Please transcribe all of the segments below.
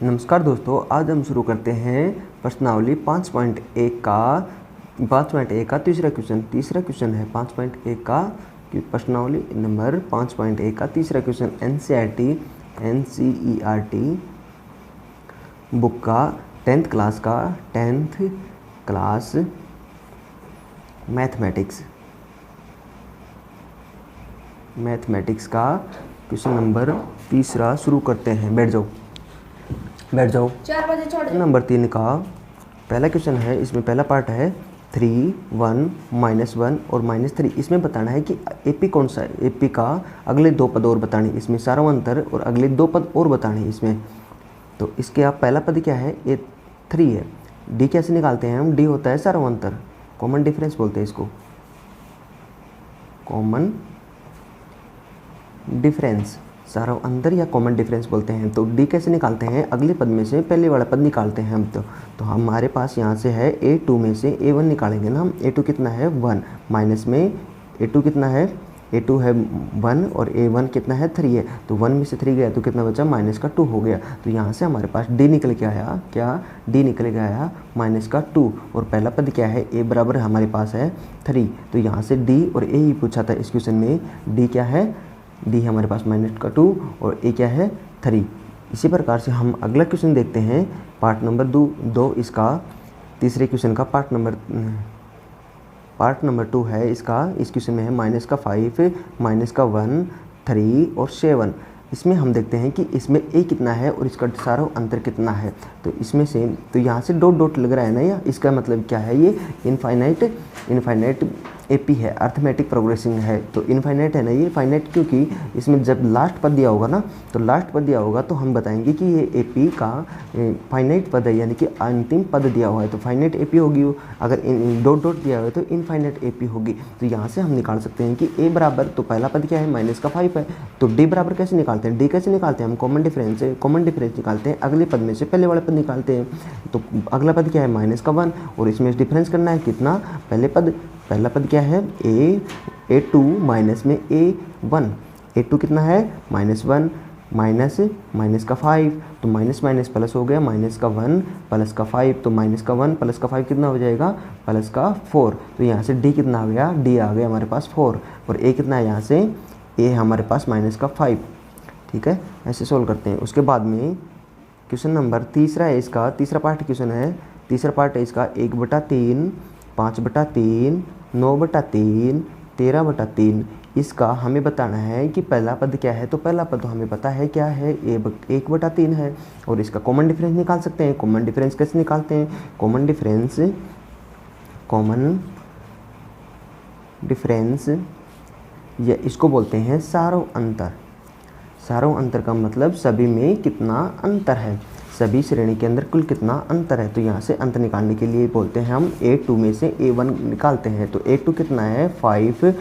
नमस्कार दोस्तों, आज हम शुरू करते हैं प्रश्नावली 5.1 का तीसरा क्वेश्चन। तीसरा क्वेश्चन है 5.1 का प्रश्नावली नंबर 5.1 का तीसरा क्वेश्चन NCERT बुक का 10th क्लास मैथमेटिक्स का क्वेश्चन नंबर तीसरा शुरू करते हैं। बैठ जाओ 4 बजे छोड़ दो। नंबर 3 का पहला क्वेश्चन है। इसमें पहला पार्ट है 3, 1, -1 और -3। इसमें बताना है कि एपी कौन सा है। एपी का अगले दो पद और बताने, इसमें सारा अंतर और अगले दो पद और बताने इसमें। तो इसके आप पहला पद क्या है, ये 3 है। डी कैसे निकालते हैं हम, डी होता है सारा अंतर, कॉमन डिफरेंस बोलते हैं इसको, कॉमन डिफरेंस, सारा अंतर या कॉमन डिफरेंस बोलते हैं। तो डी कैसे निकालते हैं, अगले पद में से पहले वाला पद निकालते हैं हम। तो हमारे पास यहाँ से है A2 में से A1 निकालेंगे ना हम। A2 कितना है 1, माइनस में A2 कितना है, A2 है 1 और A1 कितना है 3 है। तो 1 में से 3 गया तो कितना बचा, -2 हो गया। तो यहाँ से हमारे पास D निकल के आया, क्या D निकल के आया -2। और पहला पद क्या है, A बराबर हमारे पास है 3। तो यहाँ से D और A ही पूछा था इस क्वेश्चन में। D क्या है, डी हमारे पास -2 और ए क्या है 3। इसी प्रकार से हम अगला क्वेश्चन देखते हैं, पार्ट नंबर 2 इसका तीसरे क्वेश्चन का पार्ट नंबर 2 है इसका। इस क्वेश्चन में है -5, -1, 3 और 7। इसमें हम देखते हैं कि इसमें ए कितना है और इसका सारा अंतर कितना है। तो इसमें से तो यहाँ से डॉट लग रहा है ना, या इसका मतलब क्या है, ये इनफाइनाइट एपी है, अर्थमेटिक प्रोग्रेसिंग है। तो इनफाइनाइट है ना ये, फाइनाइट क्योंकि इसमें जब लास्ट पद दिया होगा ना, तो लास्ट पद दिया होगा तो हम बताएंगे कि ये एपी का फाइनाइट पद है, यानी कि अंतिम पद दिया हुआ है तो फाइनाइट एपी होगी वो। अगर डॉट दिया हुआ है तो इनफाइनाइट एपी होगी। तो यहाँ से हम निकाल सकते हैं कि ए बराबर, तो पहला पद क्या है -5 है। तो डी बराबर कैसे निकालते हैं, डी कैसे निकालते हैं हम, कॉमन डिफरेंस निकालते हैं, अगले पद में से पहले वाले पद निकालते हैं। तो अगला पद क्या है -1 और इसमें डिफरेंस करना है कितना, पहला पद क्या है A2 माइनस में A1। A2 कितना है -1 -5, तो माइनस प्लस हो गया, -1 +5, तो -1 +5 कितना हो जाएगा, +4। तो यहाँ से D कितना आ गया, D आ गया हमारे पास 4 और A कितना है, यहाँ से A हमारे पास -5। ठीक है, ऐसे सोल्व करते हैं। उसके बाद में क्वेश्चन नंबर तीसरा है इसका, तीसरा पार्ट क्वेश्चन है। तीसरा पार्ट है इसका 1/3, 5/3, 9/3, 13/3। इसका हमें बताना है कि पहला पद क्या है। तो पहला पद तो हमें पता है क्या है, 1/3 है। और इसका कॉमन डिफरेंस निकाल सकते हैं। कॉमन डिफरेंस कैसे निकालते हैं, कॉमन डिफरेंस या इसको बोलते हैं सारो अंतर। सारो अंतर का मतलब सभी में कितना अंतर है, सभी श्रेणी के अंदर कुल कितना अंतर है। तो यहाँ से अंतर निकालने के लिए बोलते हैं हम A2 में से A1 निकालते हैं। तो A2 कितना है 5/3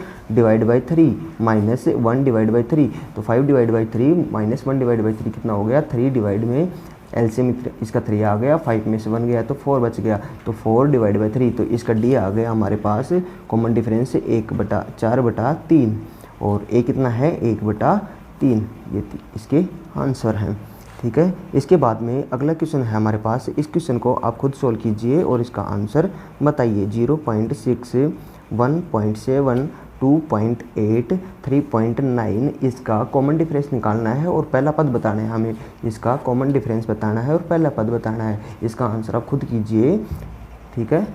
-1/3। तो 5/3 -1/3 कितना हो गया, 3 डिवाइड में एलसीएम इसका 3 आ गया, 5 में से 1 गया तो 4 बच गया। तो 4/3, तो इसका डी आ गया हमारे पास, कॉमन डिफरेंस 1/4/3 और ए कितना है 1/3। ये इसके आंसर हैं। ठीक है, इसके बाद में अगला क्वेश्चन है हमारे पास। इस क्वेश्चन को आप खुद सोल्व कीजिए और इसका आंसर बताइए। 0.6, 1.7, 2.8, 3.9 इसका कॉमन डिफरेंस निकालना है और पहला पद बताना है हमें। इसका कॉमन डिफरेंस बताना है और पहला पद बताना है। इसका आंसर आप खुद कीजिए। ठीक है।